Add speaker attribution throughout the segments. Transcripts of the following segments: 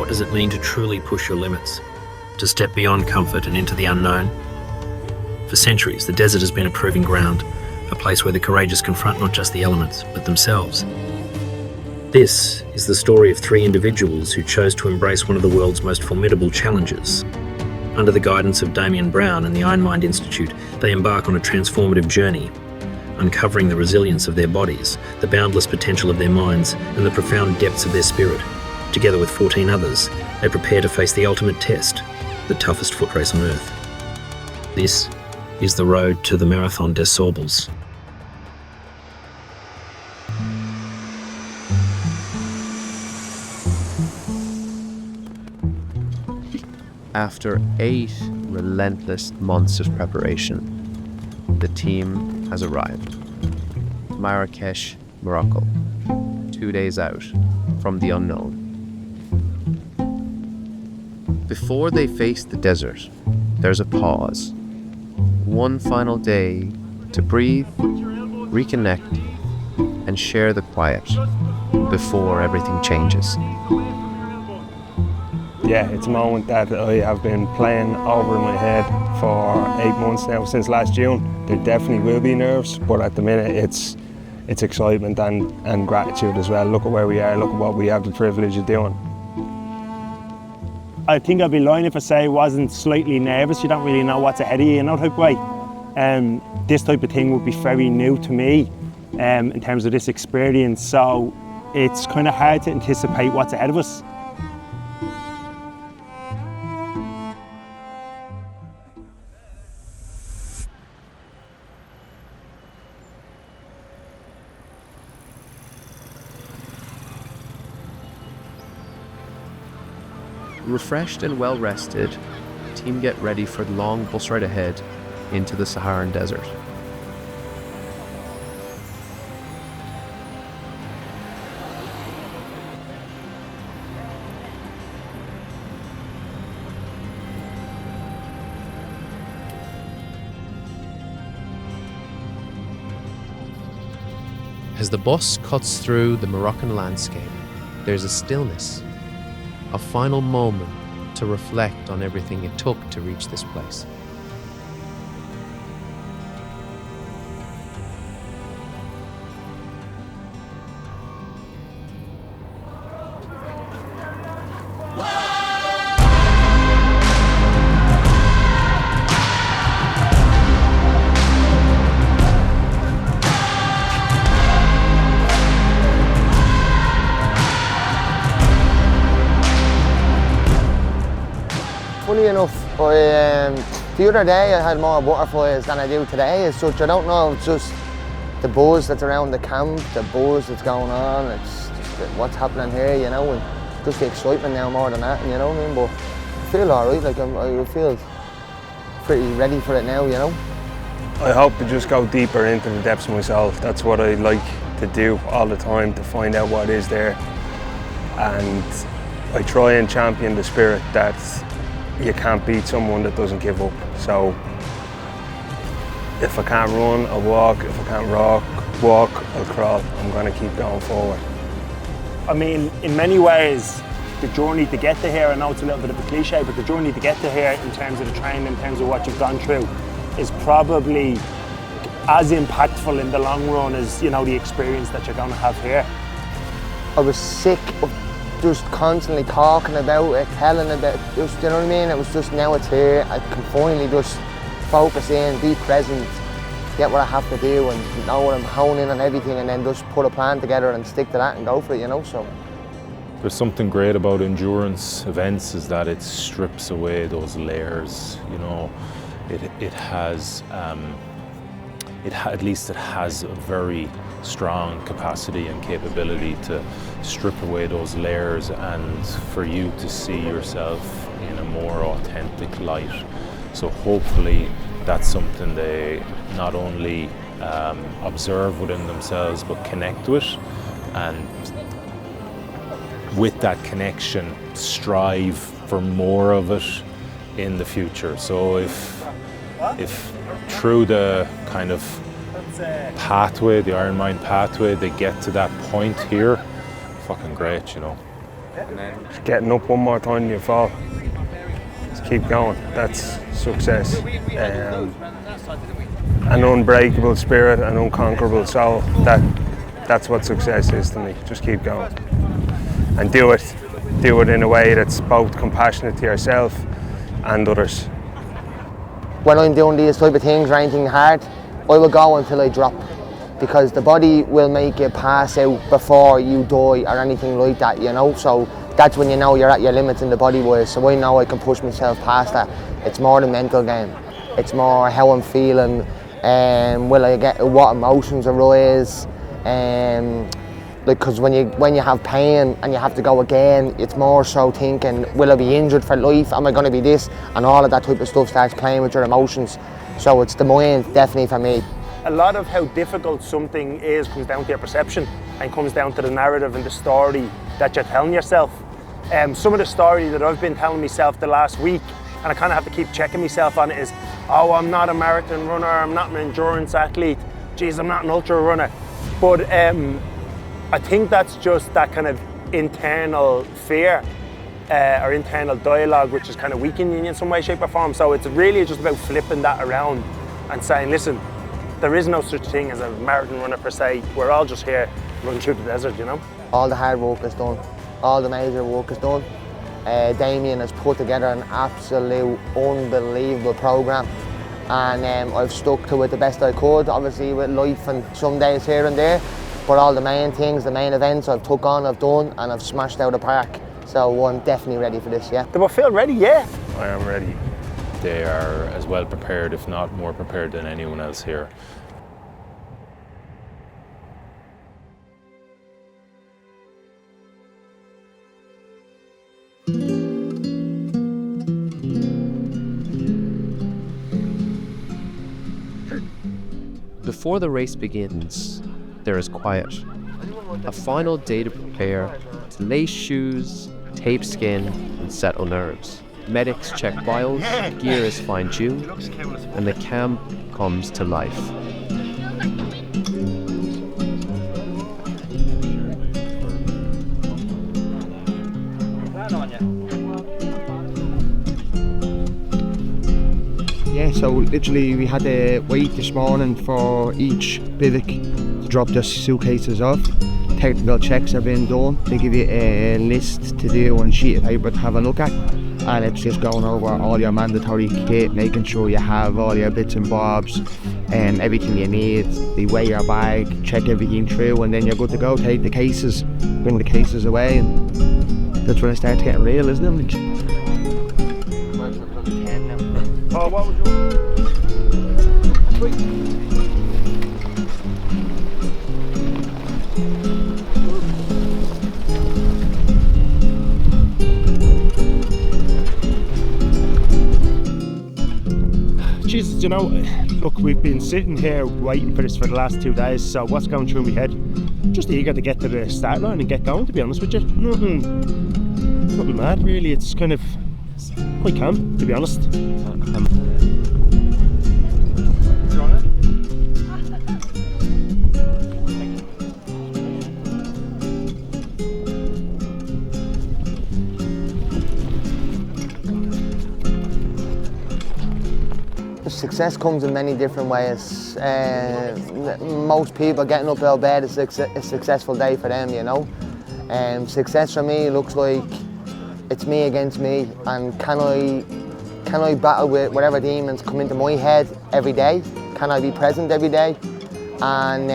Speaker 1: What does it mean to truly push your limits? To step beyond comfort and into the unknown? For centuries, the desert has been a proving ground, a place where the courageous confront not just the elements, but themselves. This is the story of three individuals who chose to embrace one of the world's most formidable challenges. Under the guidance of Damien Brown and the Iron Mind Institute, they embark on a transformative journey, uncovering the resilience of their bodies, the boundless potential of their minds, and the profound depths of their spirit. Together with 14 others, they prepare to face the ultimate test, the toughest foot race on Earth. This is the road to the Marathon des Sables.
Speaker 2: After 8 relentless months of preparation, the team has arrived. Marrakesh, Morocco, 2 days out from the unknown. Before they face the desert, there's a pause. One final day to breathe, reconnect, and share the quiet before everything changes.
Speaker 3: Yeah, it's a moment that I have been playing over in my head for 8 months now, since last June. There definitely will be nerves, but at the minute it's excitement and gratitude as well. Look at where we are, look at what we have the privilege of doing.
Speaker 4: I think I'd be lying if I say I wasn't slightly nervous. You don't really know what's ahead of you, type of way. This type of thing would be very new to me in terms of this experience, so it's kind of hard to anticipate what's ahead of us.
Speaker 2: Refreshed and well-rested, the team get ready for the long bus ride ahead into the Saharan desert. As the bus cuts through the Moroccan landscape, there's a stillness. A final moment to reflect on everything it took to reach this place.
Speaker 5: Funny enough, the other day I had more butterflies than I do today as such. I don't know, it's just the buzz that's around the camp, the buzz that's going on, it's just what's happening here, and just the excitement now more than that, you know what I mean? But I feel alright, I feel pretty ready for it now,
Speaker 3: I hope to just go deeper into the depths of myself. That's what I like to do all the time, to find out what is there. And I try and champion the spirit that you can't beat someone that doesn't give up. So if I can't run, I'll walk. If I can't walk, I'll crawl. I'm going to keep going forward.
Speaker 4: I mean, in many ways, the journey to get to here, I know it's a little bit of a cliche, but the journey to get to here in terms of the training, in terms of what you've gone through, is probably as impactful in the long run as, the experience that you're going to have here.
Speaker 5: I was sick of just constantly talking about it, telling about it, just, you know what I mean? It was just, now it's here, I can finally just focus in, be present, get what I have to do and know what I'm honing in on everything, and then just put a plan together and stick to that and go for it, so.
Speaker 6: There's something great about endurance events is that it strips away those layers, It has, at least it has a very strong capacity and capability to strip away those layers and for you to see yourself in a more authentic light. So hopefully that's something they not only observe within themselves but connect with, and with that connection strive for more of it in the future. So if through the kind of pathway, the Iron Mind pathway, they get to that point here, fucking great,
Speaker 3: Just getting up one more time than you fall. Just keep going. That's success. An unbreakable spirit, an unconquerable soul. That's what success is to me. Just keep going and do it. Do it in a way that's both compassionate to yourself and others.
Speaker 5: When I'm doing these type of things or anything hard, I will go until I drop, because the body will make you pass out before you die or anything like that, you know. So that's when you know you're at your limits in the body wise. So I know I can push myself past that. It's more the mental game. It's more how I'm feeling, will I get what emotions arise, like, because when you have pain and you have to go again, it's more so thinking, will I be injured for life? Am I going to be this? And all of that type of stuff starts playing with your emotions. So it's the mind, definitely, for me.
Speaker 4: A lot of how difficult something is comes down to your perception and comes down to the narrative and the story that you're telling yourself. Some of the story that I've been telling myself the last week, and I kind of have to keep checking myself on it, is, oh, I'm not a marathon runner, I'm not an endurance athlete, geez, I'm not an ultra runner. But I think that's just that kind of internal fear or internal dialogue, which is kind of weakening you in some way, shape or form. So it's really just about flipping that around and saying, listen, there is no such thing as a marathon runner per se. We're all just here running through the desert, you know?
Speaker 5: All the hard work is done. All the major work is done. Damien has put together an absolute unbelievable programme, and I've stuck to it the best I could, obviously with life and some days here and there, but all the main things, the main events I've took on, I've done, and I've smashed out the park. So I'm definitely ready for this, yeah.
Speaker 4: Do I feel ready? Yeah.
Speaker 3: I am ready.
Speaker 6: They are as well prepared, if not more prepared, than anyone else here.
Speaker 2: Before the race begins, there is quiet. A final day to prepare, to lace shoes, tape skin, and settle nerves. Medics check vitals, gear is fine-tuned, and the camp comes to life.
Speaker 7: Yeah, so literally we had to wait this morning for each bivvy to drop their suitcases off. Technical checks are being done. They give you a list to do and a sheet of paper to have a look at. And it's just going over all your mandatory kit, making sure you have all your bits and bobs and everything you need. They weigh your bag, check everything through, and then you're good to go. Take the cases, bring the cases away, and that's when it starts getting real, isn't it?
Speaker 4: Oh, what was your... Jesus, you know, look, we've been sitting here waiting for this for the last 2 days, so what's going through my head? Just eager to get to the start line and get going, to be honest with you. Nothing mad, really. It's kind of quite calm, to be honest.
Speaker 5: Success comes in many different ways. Most people getting up out of bed is a successful day for them, you know. Success for me looks like it's me against me, and can I battle with whatever demons come into my head every day? Can I be present every day? And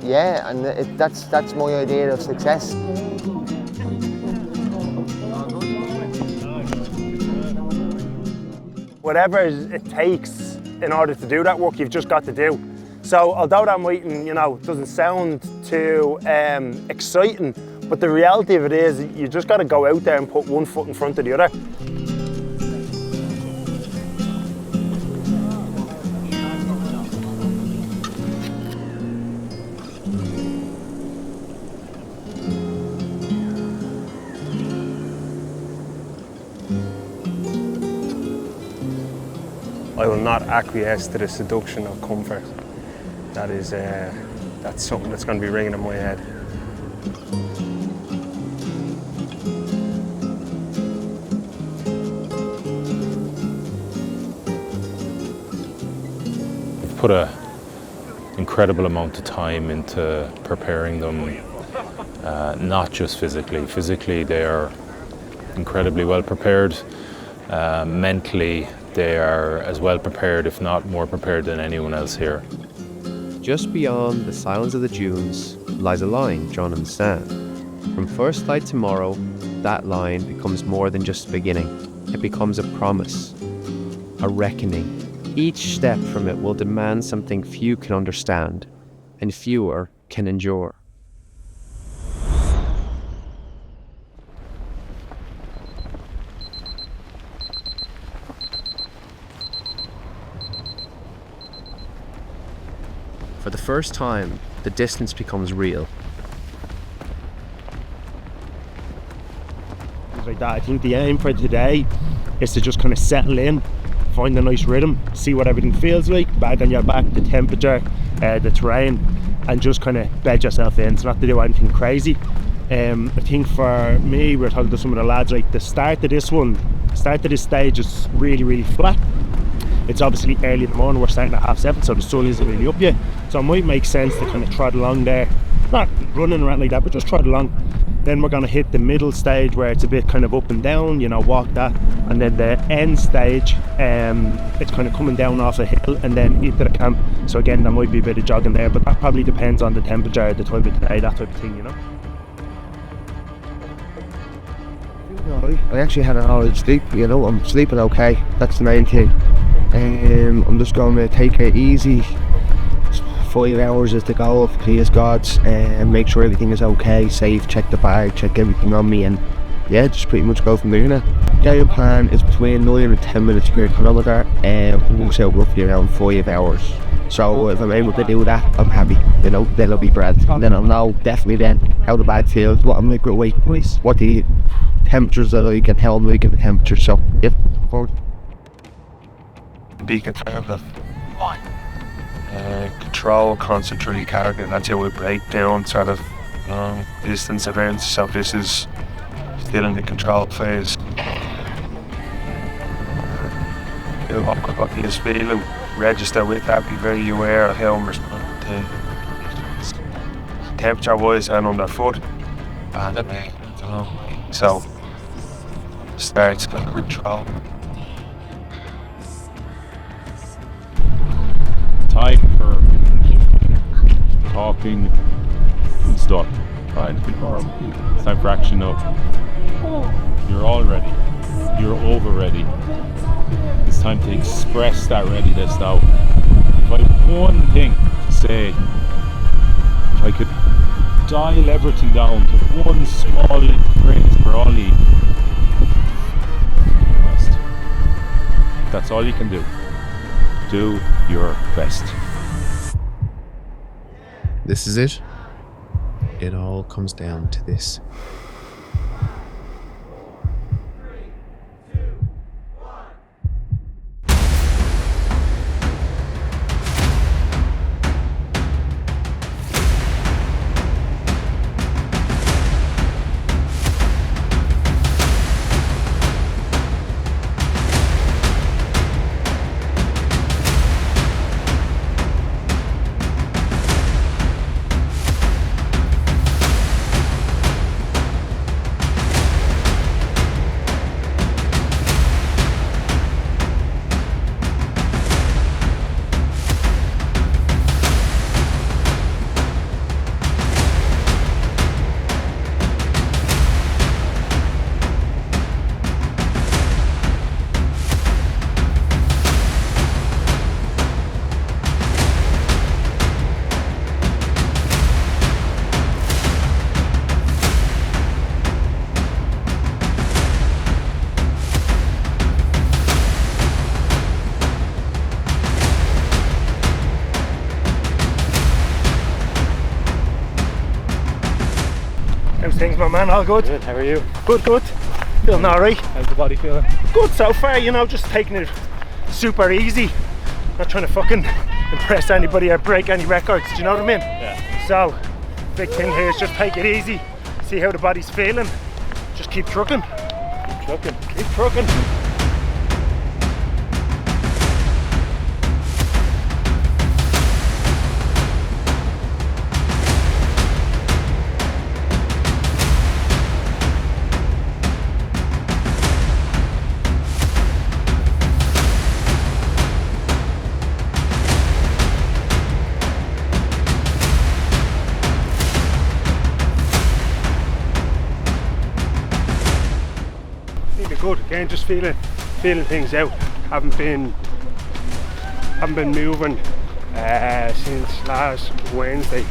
Speaker 5: yeah, and that's my idea of success.
Speaker 4: Whatever it takes in order to do that work, you've just got to do. So although that might, you know, doesn't sound too exciting, but the reality of it is you just got to go out there and put one foot in front of the other.
Speaker 3: I will not acquiesce to the seduction of comfort. That is, that's something that's going to be ringing in my head.
Speaker 6: We've put a incredible amount of time into preparing them, not just physically. Physically, they are incredibly well prepared. Mentally, they are as well prepared, if not more prepared than anyone else here.
Speaker 2: Just beyond the silence of the dunes lies a line drawn in the sand. From first light tomorrow, that line becomes more than just a beginning. It becomes a promise, a reckoning. Each step from it will demand something few can understand, and fewer can endure. For the first time, the distance becomes real.
Speaker 4: Like that, I think the aim for today is to just kind of settle in, find a nice rhythm, see what everything feels like, bag on your back, the temperature, the terrain, and just kind of bed yourself in. It's not to do anything crazy. I think for me, we're talking to some of the lads, like the start of this stage is really flat. It's obviously early in the morning, we're starting at 7:30, so the sun isn't really up yet. So it might make sense to kind of trot along there, not running around like that, but just trot along. Then we're going to hit the middle stage where it's a bit kind of up and down, you know, walk that. And then the end stage, it's kind of coming down off a hill and then into the camp. So again, there might be a bit of jogging there, but that probably depends on the temperature, the time of the day, that type of thing, you know.
Speaker 7: I actually had an hour's sleep, you know, I'm sleeping okay, that's the main thing. I'm just going to take it easy. 5 hours is the goal, please God, and make sure everything is okay, safe, check the bag, check everything on me, and yeah, just pretty much go from there now. Game plan is between 9 and 10 minutes per kilometre, and it works out roughly around 5 hours. So if I'm able to do that, I'm happy, you know, then I'll be grand. And then I'll know definitely then how the bag feels, what I'm like with weight, what the temperatures that I can hold, like the temperature, so yeah, forward.
Speaker 3: Be conservative. Control, concentrate, carry. That's how we break down sort of long distance events. So this is still in the control phase. What you feel, register with that, be very aware of how I'm responding to temperature wise and underfoot. So starts with control.
Speaker 6: Time for talking and stuff. Right. It's time for action now. You're all ready. You're over ready. It's time to express that readiness now. If I had one thing to say, if I could dial everything down to one small little phrase for Ollie, that's all you can do. Do your best.
Speaker 2: This is it. It all comes down to this.
Speaker 4: How's things, my man? All good?
Speaker 6: Good, how are you?
Speaker 4: Good. Feeling alright.
Speaker 6: How's the body feeling?
Speaker 4: Good so far, you know, just taking it super easy. Not trying to fucking impress anybody or break any records, do you know what I mean?
Speaker 6: Yeah.
Speaker 4: So, big thing here is just take it easy, see how the body's feeling, just keep trucking. Keep trucking.
Speaker 3: good. Again, just feeling things out. Haven't been moving since last Wednesday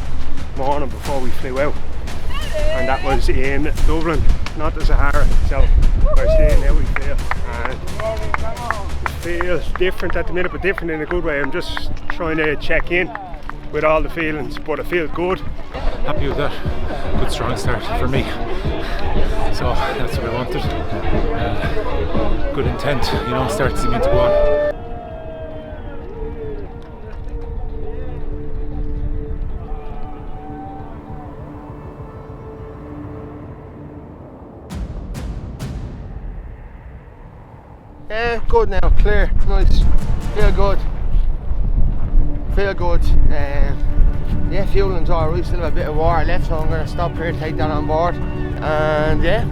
Speaker 3: morning before we flew out, and that was in Dublin, not the Sahara. So we're staying there. We feel, and it feels different at the minute, but different in a good way. I'm just trying to check in with all the feelings, but I feel good.
Speaker 6: Happy with that. Good strong start for me. So that's what I wanted. Good intent, start seeming to go on.
Speaker 5: Yeah, good now, clear, nice, feel good. Yeah, fueling's alright, still have a bit of water left, so I'm going to stop here, take that on board, and yeah,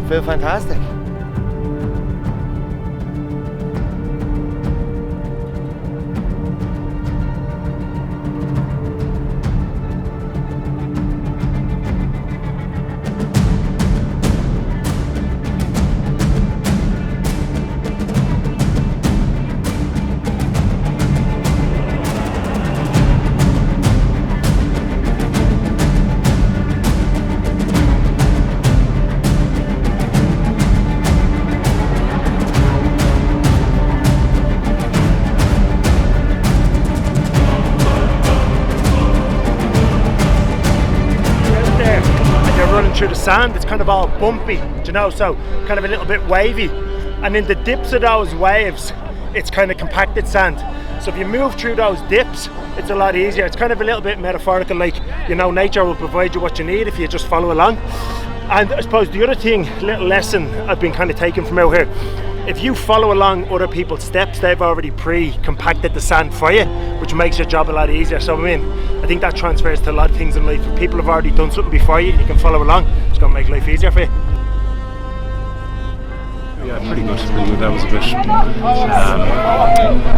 Speaker 5: feel fantastic.
Speaker 4: Through the sand, it's kind of all bumpy, so kind of a little bit wavy, and in the dips of those waves it's kind of compacted sand, so if you move through those dips it's a lot easier. It's kind of a little bit metaphorical, like nature will provide you what you need if you just follow along. And I suppose the other thing, little lesson I've been kind of taking from out here, if you follow along other people's steps, they've already pre-compacted the sand for you, which makes your job a lot easier. So I think that transfers to a lot of things in life. If people have already done something before you, you can follow along. It's going to make life easier for you.
Speaker 6: Yeah, pretty good. That was a bit.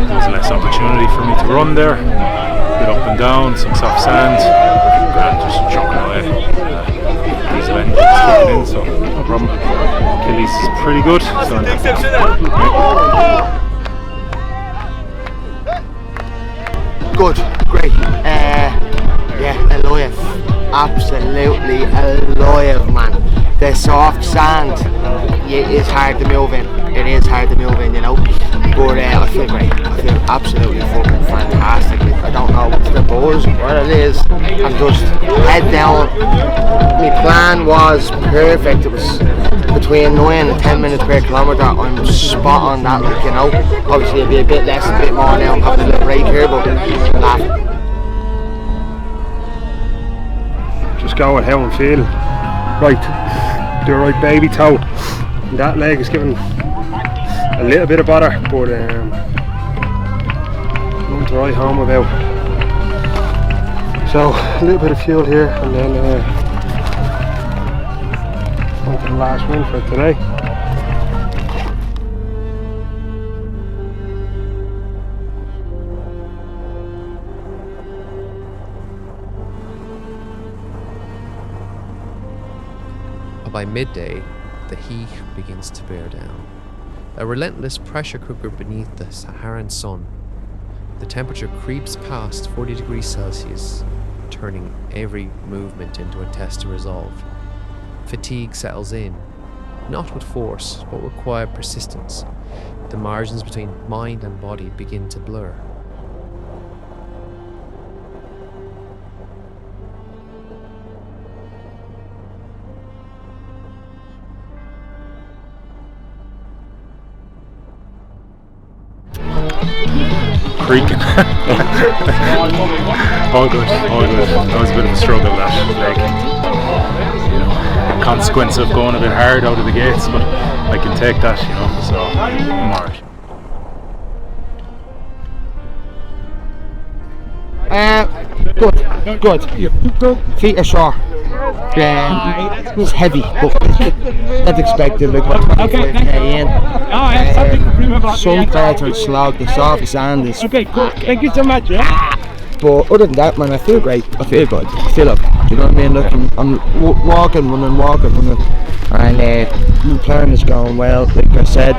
Speaker 6: There was less opportunity for me to run there. A bit up and down, some soft sand, and just chucking away. Diesel engine kicking in, so no problem. Achilles is pretty good. So
Speaker 5: Good, great. Yeah, alive. Absolutely alive, man. The soft sand, it's hard to move in. It is hard to move in, But I feel great. I feel absolutely fucking fantastic. I don't know what's the buzz, what it is. I'm just head down. My plan was perfect. It was between 9 and 10 minutes per kilometre. I'm spot on that, Obviously it'll be a bit less, a bit more now. I'm having a little break here, but
Speaker 3: Just go with how I'm feeling. Right, do a right baby toe. That leg is giving a little bit of bother, but nothing to write home about. So a little bit of fuel here, and then on to the last one for today.
Speaker 2: By midday, the heat begins to bear down. A relentless pressure cooker beneath the Saharan sun. The temperature creeps past 40 degrees Celsius, turning every movement into a test to resolve. Fatigue settles in, not with force, but with quiet persistence. The margins between mind and body begin to blur.
Speaker 6: Creaking. all good. That was a bit of a struggle, that consequence of going a bit hard out of the gates, but I can take that, so I'm alright.
Speaker 7: Good. Feet are sore. It's heavy, but that's expected. Like what 25k in. Some parts are slow. The soft sand is.
Speaker 8: Okay, cool. Thank you so much.
Speaker 7: But other than that, man, I feel great. I feel good. I feel okay. Do you know what I mean? Look, I'm walking, running, and the plan is going well. Like I said,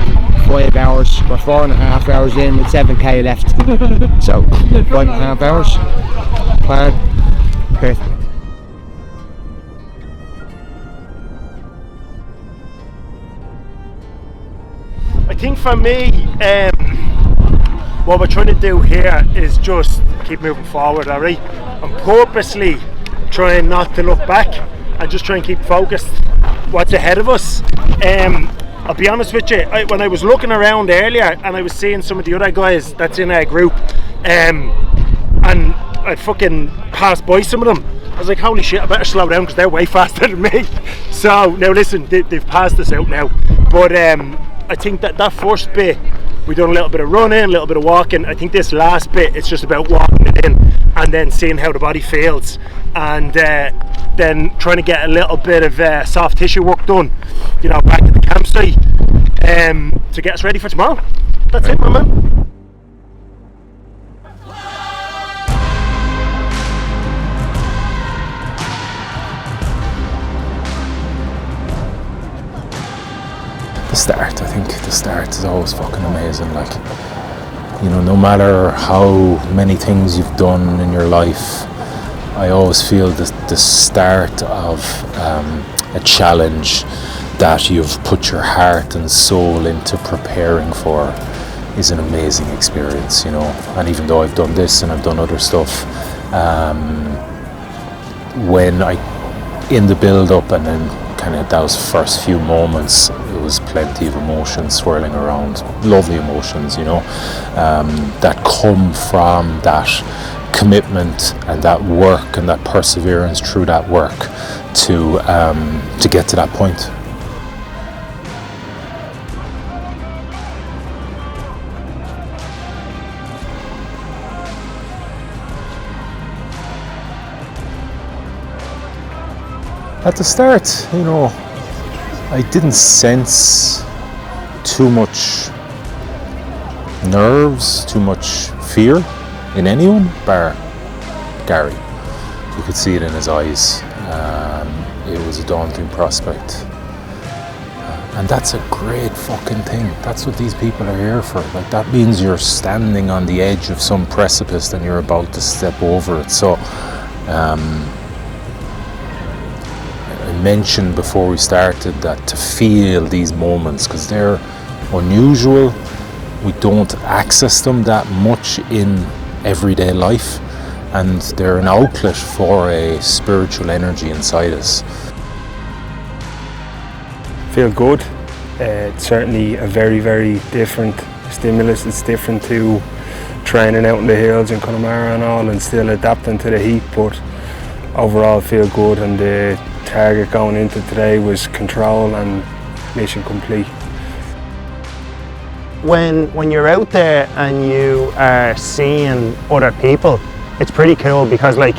Speaker 7: 5 hours, we're 4.5 hours in with 7k left. So 5.5 hours, plan, perfect.
Speaker 4: I think for me, what we're trying to do here is just keep moving forward, alright? I'm purposely trying not to look back and just try and keep focused what's ahead of us. I'll be honest with you, when I was looking around earlier and I was seeing some of the other guys that's in our group, and I'd fucking passed by some of them, I was like, holy shit, I better slow down because they're way faster than me. So now listen, they've passed us out now, but I think that first bit we done a little bit of running, a little bit of walking. I think this last bit, it's just about walking it in and then seeing how the body feels, and then trying to get a little bit of soft tissue work done, you know, back at the campsite, to get us ready for tomorrow. That's it, my man.
Speaker 6: The start, I think the start is always fucking amazing. Like, you know, no matter how many things you've done in your life, I always feel that the start of a challenge that you've put your heart and soul into preparing for is an amazing experience, you know. And even though I've done this and I've done other stuff, when in the build up and then kind of those first few moments, it was plenty of emotions swirling around, lovely emotions, you know, that come from that commitment and that work and that perseverance through that work to get to that point. At the start, you know, I didn't sense too much nerves, too much fear in anyone bar Gary. You could see it in his eyes. It was a daunting prospect. And that's a great fucking thing. That's what these people are here for. Like, that means you're standing on the edge of some precipice and you're about to step over it. So, I mentioned before we started that to feel these moments, because they're unusual, we don't access them that much in everyday life, and they're an outlet for a spiritual energy inside us.
Speaker 3: Feel good. It's certainly a very, very different stimulus. It's different to training out in the hills in Connemara and all, and still adapting to the heat, but overall feel good, and the target going into today was control and mission complete.
Speaker 4: When you're out there and you are seeing other people, it's pretty cool, because like,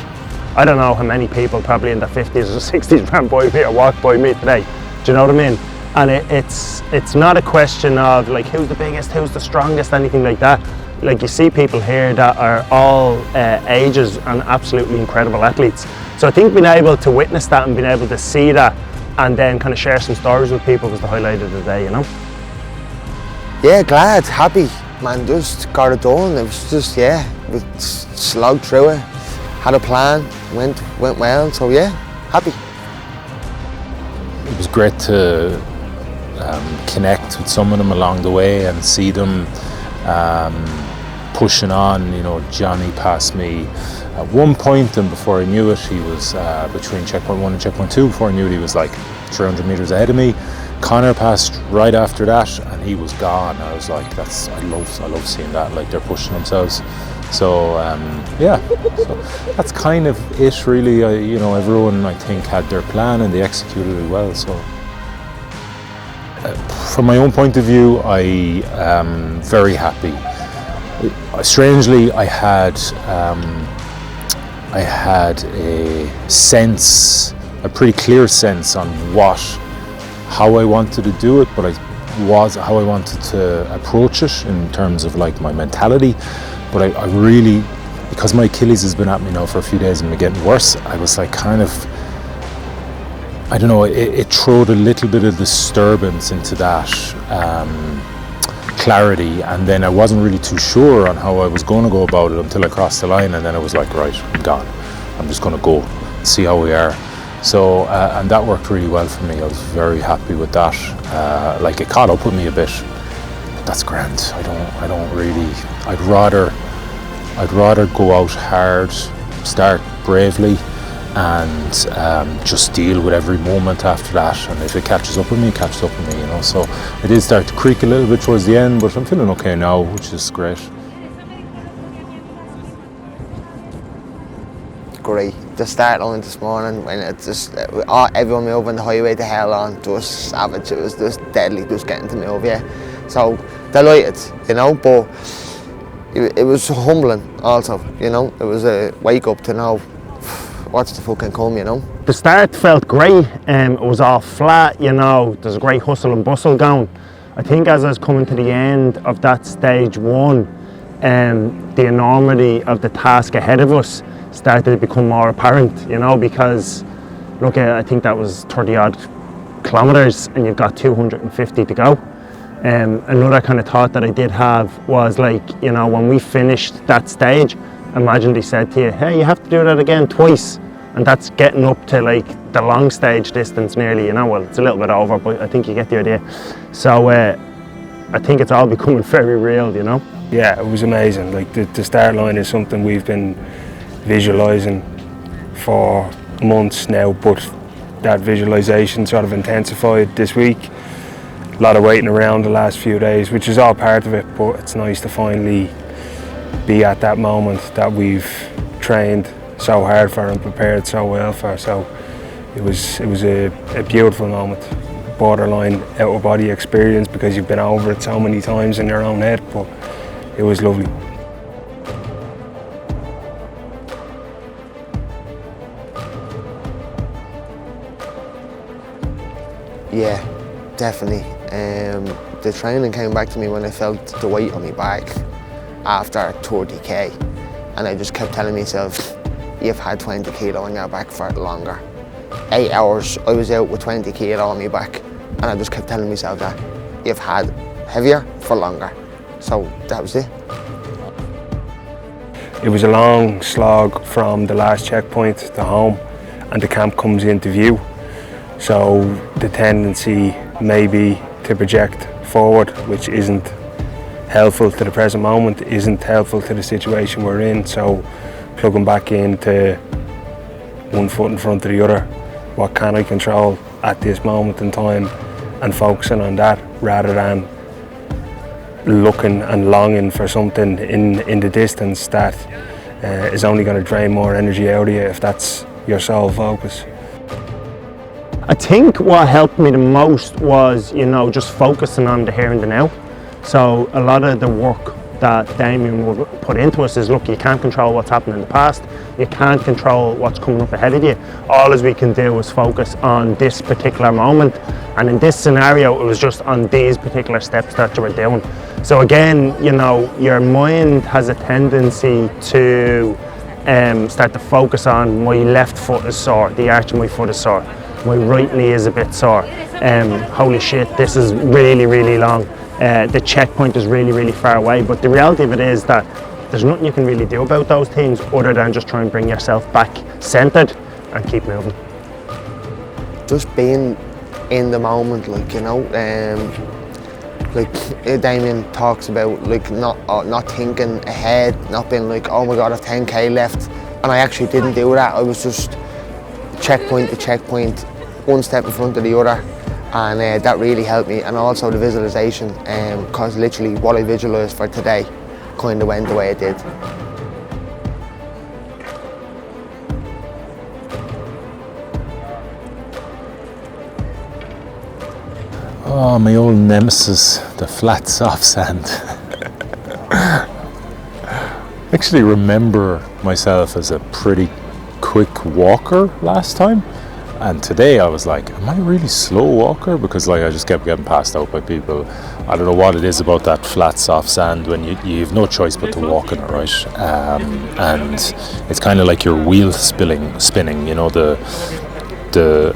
Speaker 4: I don't know how many people probably in their 50s or 60s ran by me or walked by me today. Do you know what I mean? And it's not a question of like who's the biggest, who's the strongest, anything like that. Like, you see people here that are all ages and absolutely incredible athletes. So I think being able to witness that and being able to see that and then kind of share some stories with people was the highlight of the day, you know?
Speaker 5: Yeah, glad, happy, man, just got it done. It was just, yeah, we slogged through it, had a plan, went well, so yeah, happy.
Speaker 6: It was great to connect with some of them along the way and see them pushing on. You know, Johnny passed me at one point, and before I knew it, he was between checkpoint 1 and checkpoint 2. Before I knew it, he was like 300 metres ahead of me. Connor passed right after that, and he was gone. I was like, I love seeing that. Like, they're pushing themselves. So yeah, so that's kind of it, really. You know, everyone, I think, had their plan and they executed it well. So from my own point of view, I am very happy. Strangely, I had a sense, a pretty clear sense on how I wanted to do it, but how I wanted to approach it in terms of like my mentality. But I really because my Achilles has been at me now for a few days and been getting worse, I was like kind of, I don't know, it throwed a little bit of disturbance into that clarity, and then I wasn't really too sure on how I was going to go about it until I crossed the line, and then I was like, right, I'm gone. I'm just going to go, see how we are. So, and that worked really well for me. I was very happy with that. Like, it caught up with me a bit, but that's grand. I don't really, I'd rather go out hard, start bravely, and just deal with every moment after that. And if it catches up with me, it catches up with me, you know. So it did start to creak a little bit towards the end, but I'm feeling okay now, which is great.
Speaker 5: Great. The start line this morning, when it just everyone moving the highway to hell on, just savage. It was just deadly, just getting to move, yeah. So delighted, you know, but it was humbling also, you know. It was a wake up to know what's the fucking come, you know.
Speaker 4: The start felt great. It was all flat, you know. There's a great hustle and bustle going. I think as I was coming to the end of that stage one, the enormity of the task ahead of us started to become more apparent, you know, because look, I think that was 30 odd kilometres and you've got 250 to go. Another kind of thought that I did have was, like, you know, when we finished that stage, imagine they said to you, hey, you have to do that again twice, and that's getting up to like the long stage distance nearly, you know. Well, it's a little bit over, but I think you get the idea. So I think it's all becoming very real, you know.
Speaker 3: Yeah, it was amazing. Like, the start line is something we've been visualising for months now, but that visualisation sort of intensified this week. A lot of waiting around the last few days, which is all part of it, but it's nice to finally be at that moment that we've trained so hard for and prepared so well for. So it was a beautiful moment, borderline out of body experience, because you've been over it so many times in your own head, but it was lovely.
Speaker 5: Yeah, definitely. The training came back to me when I felt the weight on my back after 30k, and I just kept telling myself, you've had 20 kilo on your back for longer. 8 hours I was out with 20 kilo on my back, and I just kept telling myself that you've had heavier for longer. So that was it.
Speaker 3: It was a long slog from the last checkpoint to home, and the camp comes into view. So the tendency may be to project forward, which isn't helpful to the present moment, isn't helpful to the situation we're in. So plugging back into one foot in front of the other, what can I control at this moment in time, and focusing on that rather than looking and longing for something in the distance that is only going to drain more energy out of you if that's your sole focus.
Speaker 4: I think what helped me the most was, you know, just focusing on the here and the now. So a lot of the work that Damien would put into us is, look, you can't control what's happened in the past, you can't control what's coming up ahead of you. All as we can do is focus on this particular moment, and in this scenario it was just on these particular steps that you were doing. So again, you know, your mind has a tendency to start to focus on, my left foot is sore, the arch of my foot is sore, my right knee is a bit sore, holy shit, this is really, really long. The checkpoint is really, really far away. But the reality of it is that there's nothing you can really do about those things other than just try and bring yourself back centered and keep moving.
Speaker 5: Just being in the moment, like, you know, like Damien talks about, like, not thinking ahead, not being like, oh my god, I've 10k left, and I actually didn't do that. I was just checkpoint to checkpoint, one step in front of the other. And that really helped me, and also the visualization, because literally what I visualized for today kind of went the way it did.
Speaker 6: Oh, my old nemesis, the flat soft sand. I actually remember myself as a pretty quick walker last time. And today I was like, am I a really slow walker? Because like I just kept getting passed out by people. I don't know what it is about that flat, soft sand when you have no choice but to walk in it, right? And it's kind of like your wheel spinning. You know, the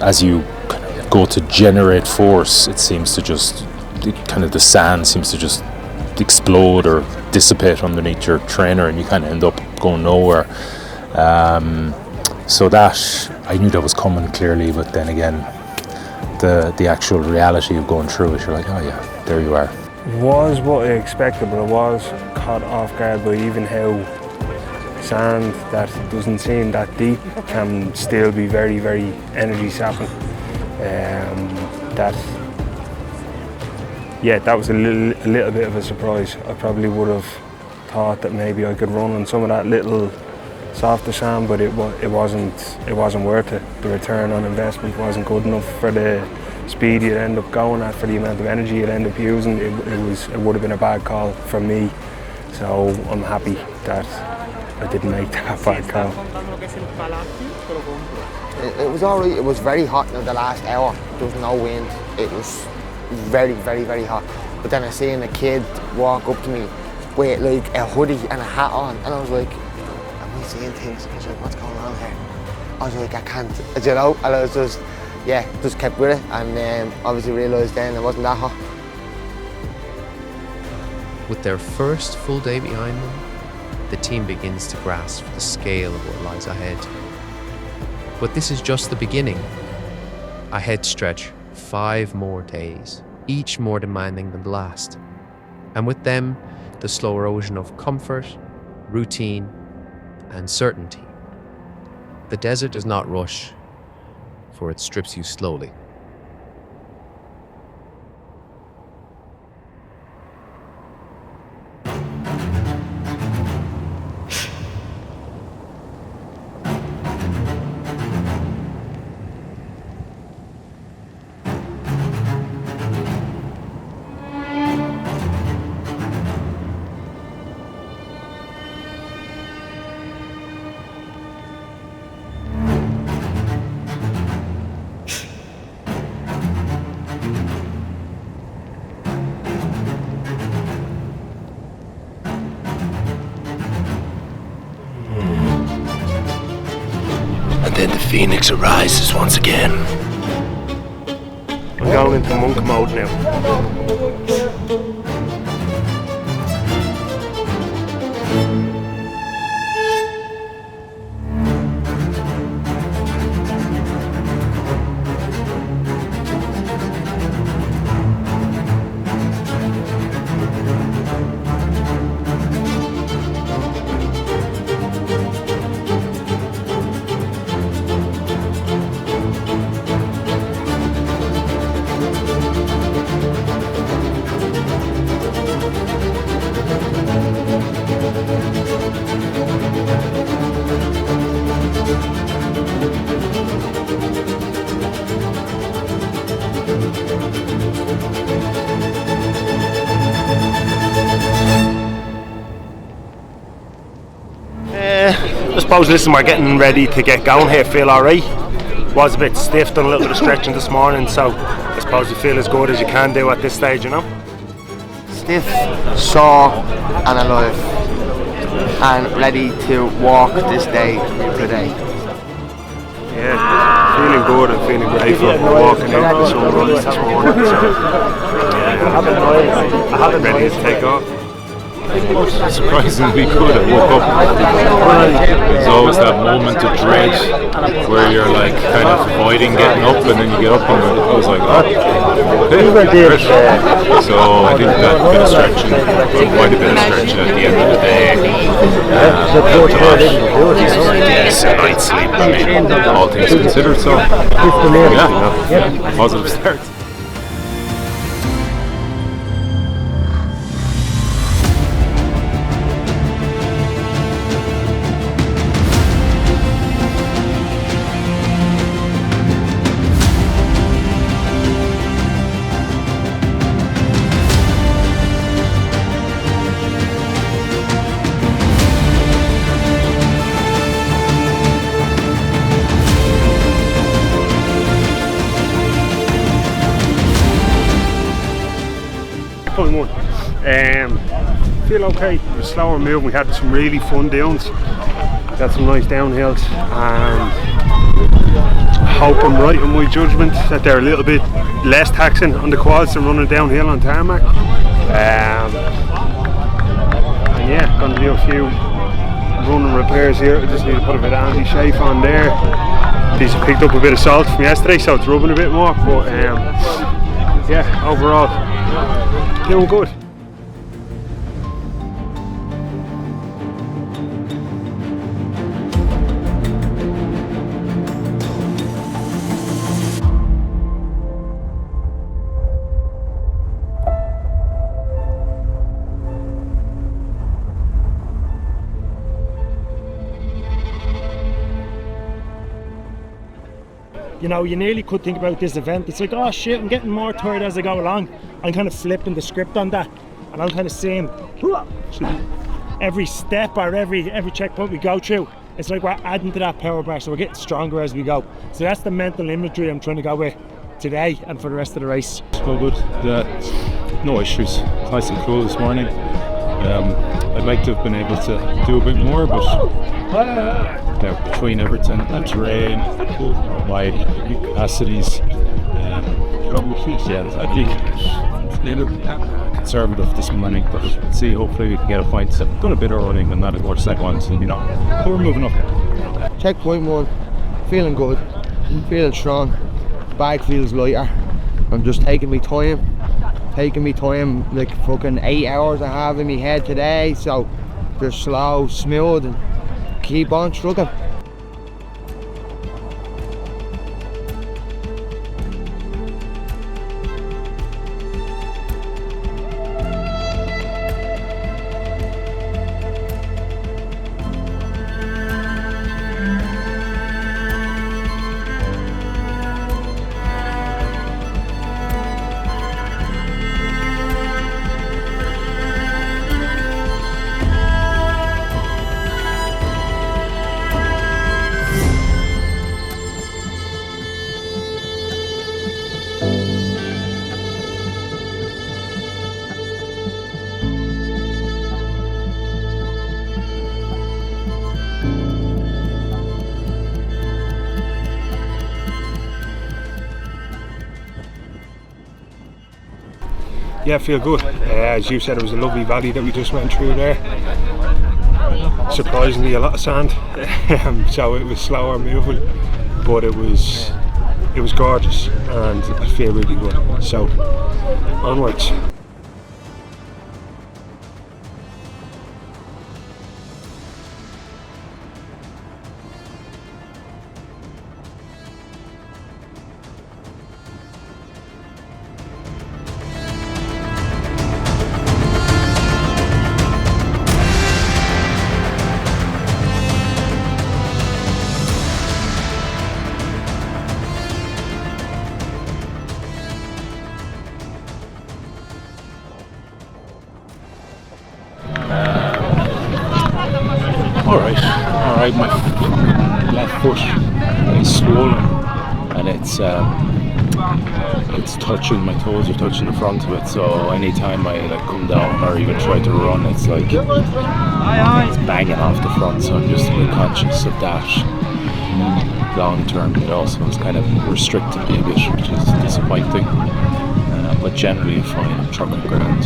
Speaker 6: as you go to generate force, it seems to just the sand seems to just explode or dissipate underneath your trainer, and you kind of end up going nowhere. So that I knew that was coming clearly, but then again, the actual reality of going through it, you're like, oh yeah, there you are.
Speaker 3: It was what I expected, but I was caught off guard by even how sand that doesn't seem that deep can still be very, very energy sapping. That was a little bit of a surprise. I probably would have thought that maybe I could run on some of that little softer sand, but it wasn't worth it. The return on investment wasn't good enough for the speed you'd end up going at, for the amount of energy you'd end up using. It would have been a bad call for me. So I'm happy that I didn't make that bad call.
Speaker 5: It was alright. It was very hot in the last hour. There was no wind. It was very, very, very hot. But then I seen a kid walk up to me with like a hoodie and a hat on, and I was like, am I seeing things? I was like, what's going on here? I was like, I can't, you know? And I was just kept with it, and obviously realised then it wasn't that hot.
Speaker 2: With their first full day behind them, the team begins to grasp the scale of what lies ahead. But this is just the beginning. Ahead stretch 5 more days, each more demanding than the last. And with them, the slow erosion of comfort, routine, and certainty. The desert does not rush, for it strips you slowly.
Speaker 1: Then the phoenix arises once again.
Speaker 3: I'm going into monk mode now. I suppose, listen, we're getting ready to get going here. Feel alright. Was a bit stiff, done a little bit of stretching this morning, so I suppose you feel as good as you can do at this stage, you know?
Speaker 5: Stiff, sore and alive, and ready to walk this day today.
Speaker 3: Yeah, feeling good and feeling grateful for walking out the sunrise this morning. So, I haven't ready to take off.
Speaker 6: Surprisingly good. I woke up. There's always that moment of dread where you're like kind of avoiding getting up, and then you get up and I was like, oh, okay. So I think that bit of stretching, quite a bit of stretching at the end of the day, decent night's sleep. I mean, all things considered. So yeah, positive start.
Speaker 3: checkpoint 1. Feel okay. It was slower moving. We had some really fun dunes. Got some nice downhills. Hope I'm right in my judgment that they're a little bit less taxing on the quads than running downhill on tarmac. And yeah, going to do a few running repairs here. I just need to put a bit of anti-chafe on there. These have picked up a bit of salt from yesterday, so it's rubbing a bit more. But yeah, overall, doing good.
Speaker 4: You know, you nearly could think about this event. It's like, oh shit, I'm getting more tired as I go along. I'm kind of flipping the script on that, and I'm kind of saying every step or every checkpoint we go through, it's like we're adding to that power bar, so we're getting stronger as we go. So that's the mental imagery I'm trying to go with today and for the rest of the race.
Speaker 6: So good. No issues. It's nice and cool this morning. I'd like to have been able to do a bit more, but between everything, the terrain, my capacities, yeah, I think it's a little conservative this morning, but let's see, hopefully we can get a point. So I've done a bit of running and not as much second ones, and so we're moving up.
Speaker 7: Checkpoint 1, feeling good, feeling strong, bag feels lighter. I'm just taking me time, like fucking 8 hours I have in my head today, so just slow, smooth, and keep on trucking.
Speaker 3: Yeah, feel good. As you said, it was a lovely valley that we just went through there. Surprisingly, a lot of sand, so it was slower moving, but it was gorgeous, and I feel really good. So onwards.
Speaker 6: Alright, my left foot is swollen, and it's touching, my toes are touching the front of it, so anytime I come down or even try to run, it's like it's banging off the front, so I'm just a bit conscious of that long term. It also is kind of restricting me a bit, which is disappointing, but generally fine. I'm trucking grand,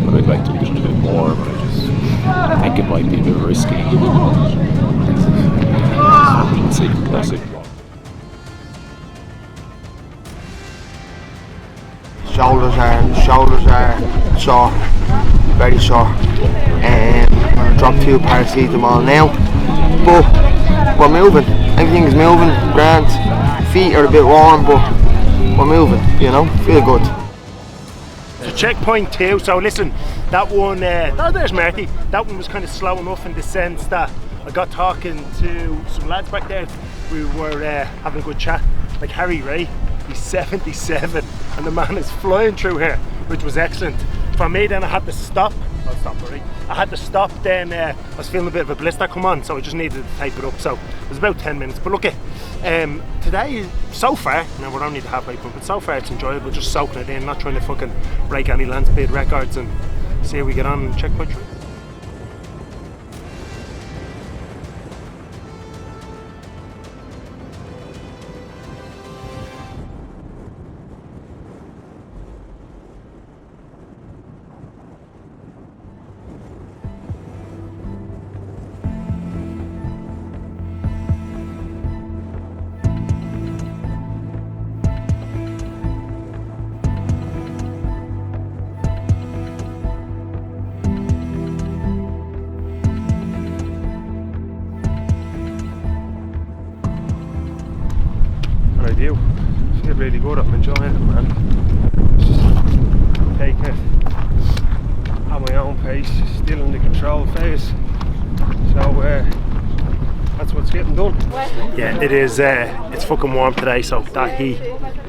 Speaker 6: but I'd like to be doing a bit more, but I think it might be a bit risky. We'll see.
Speaker 7: Shoulders are sore, very sore. I'm gonna drop 2 paracetamol now, but we're moving. Everything's moving, grand. Feet are a bit warm, but we're moving. Feel good.
Speaker 4: So checkpoint 2. So listen, that one. There's Marty. That one was kind of slow enough in the sense that I got talking to some lads back there. We were having a good chat. Like Harry Ray, he's 77, and the man is flying through here, which was excellent. For me, then I had to stop. I had to stop. Then I was feeling a bit of a blister come on, so I just needed to tape it up. So it was about 10 minutes. But look, Today, so far, now we're only the halfway point, but so far it's enjoyable, just soaking it in, not trying to fucking break any land speed records, and see how we get on in checkpoint 3.
Speaker 3: I do feel really good. I'm enjoying it, man. Just take it at my own pace, still in the control phase. So that's what's getting done.
Speaker 4: Yeah, it is. It's fucking warm today, so that heat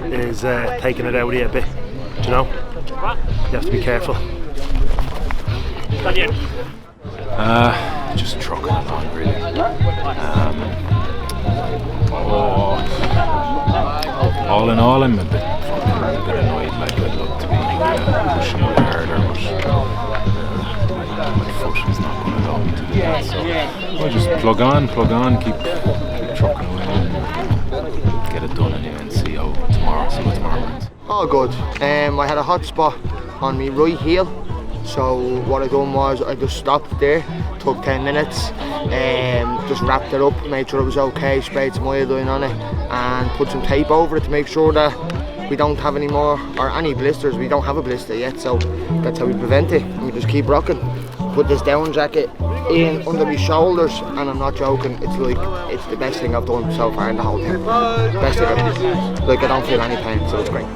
Speaker 4: is taking it out of you a bit. Do you know? You have to be careful.
Speaker 6: Just trucking along, really. All in all, I'm a bit annoyed. Like, I'd love to be pushing a bit harder, but my foot is not going to allow me to do that. So I'll just plug on, keep trucking away, and get it done anyway, and see what tomorrow brings.
Speaker 7: All good. I had a hot spot on my right heel, so what I done was I just stopped there, took 10 minutes, just wrapped it up, made sure it was okay, sprayed some iodine on it, and put some tape over it to make sure that we don't have any more or any blisters. We don't have a blister yet, so that's how we prevent it. And we just keep rocking. Put this down jacket in under my shoulders, and I'm not joking, it's the best thing I've done so far in the whole thing. Best thing I've done. Like, I don't feel any pain, so it's great.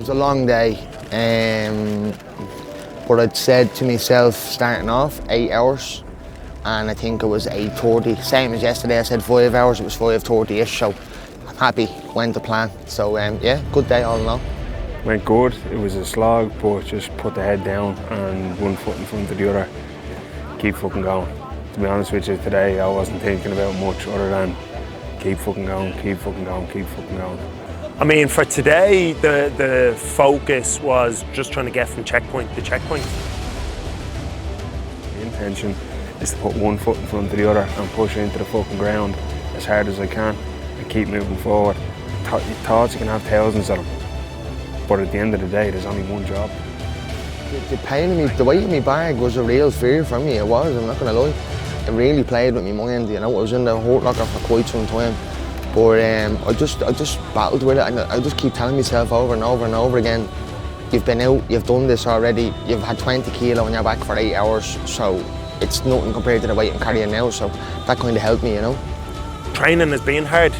Speaker 7: A long day, but I'd said to myself starting off 8 hours, and I think it was 8:30, same as yesterday. I said 5 hours, it was 5:30ish, so I'm happy, went to plan. So yeah, good day all in all.
Speaker 3: Went good. It was a slog, but just put the head down and one foot in front of the other, keep fucking going. To be honest with you, today I wasn't thinking about much other than keep fucking going, keep fucking going, keep fucking going.
Speaker 4: I mean, for today, the focus was just trying to get from checkpoint to checkpoint.
Speaker 3: The intention is to put one foot in front of the other and push into the fucking ground as hard as I can and keep moving forward. Thoughts, you can have thousands of them, but at the end of the day, there's only one job.
Speaker 7: The pain in me, the weight in my bag was a real fear for me. It was, I'm not going to lie. It really played with my mind, you know. I was in the hurt locker for quite some time. But I just battled with it, and I just keep telling myself over and over and over again, you've been out, you've done this already, you've had 20 kilo on your back for 8 hours, so it's nothing compared to the weight I'm carrying now, so that kind of helped me, you know.
Speaker 4: Training has been hard,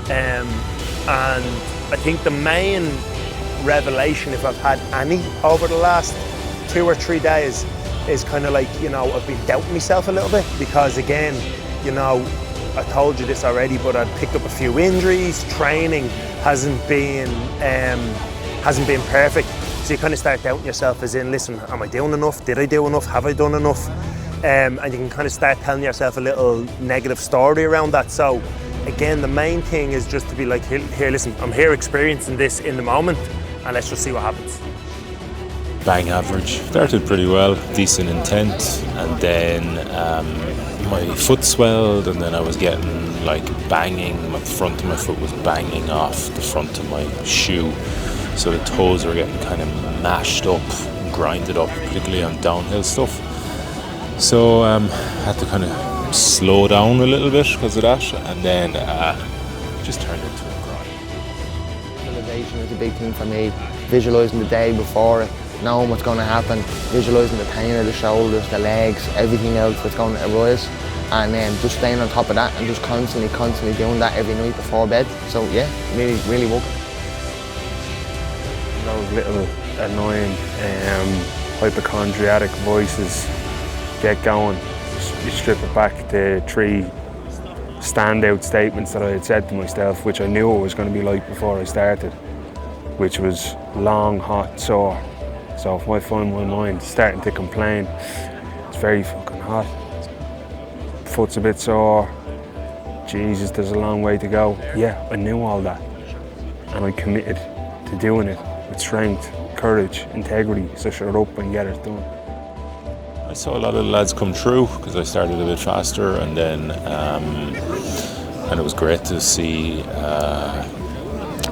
Speaker 4: and I think the main revelation, if I've had any over the last 2 or 3 days, is kind of like, you know, I've been doubting myself a little bit, because again, you know, I told you this already, but I'd picked up a few injuries. Training hasn't been perfect. So you kind of start doubting yourself as in, listen, am I doing enough? Did I do enough? Have I done enough? And you can kind of start telling yourself a little negative story around that. So again, the main thing is just to be like, here, listen, I'm here experiencing this in the moment, and let's just see what happens.
Speaker 6: Bang average. Started pretty well, decent intent, and then my foot swelled, and then I was getting like banging, the front of my foot was banging off the front of my shoe. So the toes were getting kind of mashed up, grinded up, particularly on downhill stuff. So I had to kind of slow down a little bit because of that, and then just turned into a grind.
Speaker 5: Visualization is a big thing for me. Visualising the day before it, knowing what's going to happen, visualising the pain of the shoulders, the legs, everything else that's going to arise, and then just staying on top of that and just constantly doing that every night before bed. So yeah, really working.
Speaker 3: Those little annoying hypochondriac voices get going. You strip it back to 3 standout statements that I had said to myself, which I knew it was going to be like before I started, which was long, hot, sore. So if I find my mind starting to complain, it's very fucking hot, foot's a bit sore, Jesus, there's a long way to go. Yeah, I knew all that, and I committed to doing it with strength, courage, integrity, so shut up and get it done.
Speaker 6: I saw a lot of the lads come through because I started a bit faster, and then and it was great to see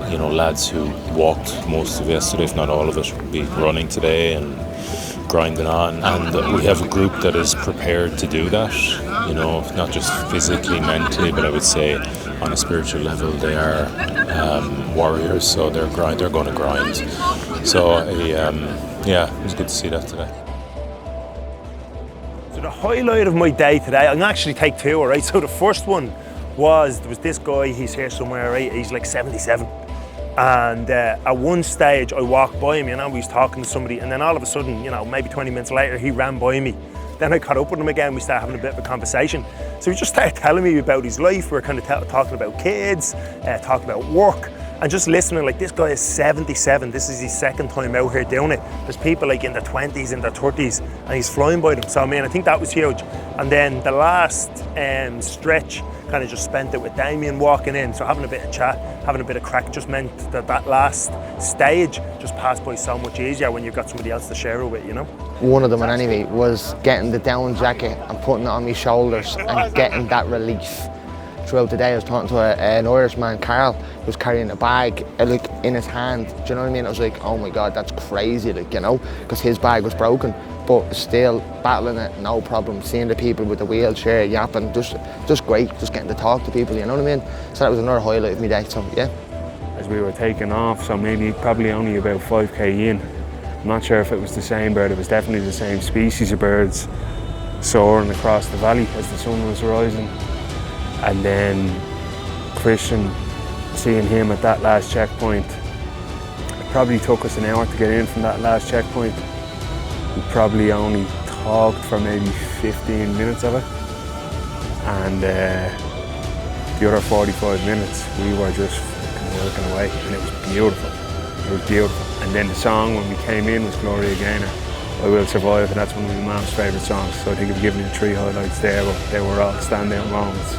Speaker 6: you know, lads who walked most of yesterday, if not all of it, be running today and grinding on. And we have a group that is prepared to do that, you know, not just physically, mentally, but I would say on a spiritual level they are warriors, so they're going to grind. So yeah, it was good to see that today.
Speaker 4: So the highlight of my day today, I'm gonna actually take 2, all right? So the first one was, there was this guy, he's here somewhere, right? He's like 77. And at one stage I walked by him, you know, he was talking to somebody, and then all of a sudden, you know, maybe 20 minutes later, he ran by me. Then I caught up with him again, we started having a bit of a conversation. So he just started telling me about his life. We were kind of talking about kids, talking about work, and just listening. Like, this guy is 77, this is his 2nd time out here doing it. There's people like in their 20s, in their 30s, and he's flying by them. So I mean, I think that was huge. And then the last stretch, kind of just spent it with Damien walking in, so having a bit of chat, having a bit of crack, just meant that last stage just passed by so much easier when you've got somebody else to share it with, you know?
Speaker 5: One of them, anyway, was getting the down jacket and putting it on my shoulders and getting that relief. Throughout the day I was talking to an Irishman, Carl, who was carrying a bag like in his hand. Do you know what I mean? I was like, oh my God, that's crazy, like, you know, because his bag was broken, but still battling it, no problem. Seeing the people with the wheelchair yapping, just great, just getting to talk to people, you know what I mean? So that was another highlight of my day, so yeah.
Speaker 3: As we were taking off, so probably only about 5k in, I'm not sure if it was the same bird, it was definitely the same species of birds soaring across the valley as the sun was rising. And then Christian, seeing him at that last checkpoint, it probably took us an hour to get in from that last checkpoint. We probably only talked for maybe 15 minutes of it. And the other 45 minutes, we were just working away, and it was beautiful. It was beautiful. And then the song when we came in was Gloria Gaynor, I Will Survive, and that's one of my mom's favourite songs. So I think I've given you 3 highlights there, but they were all standout moments.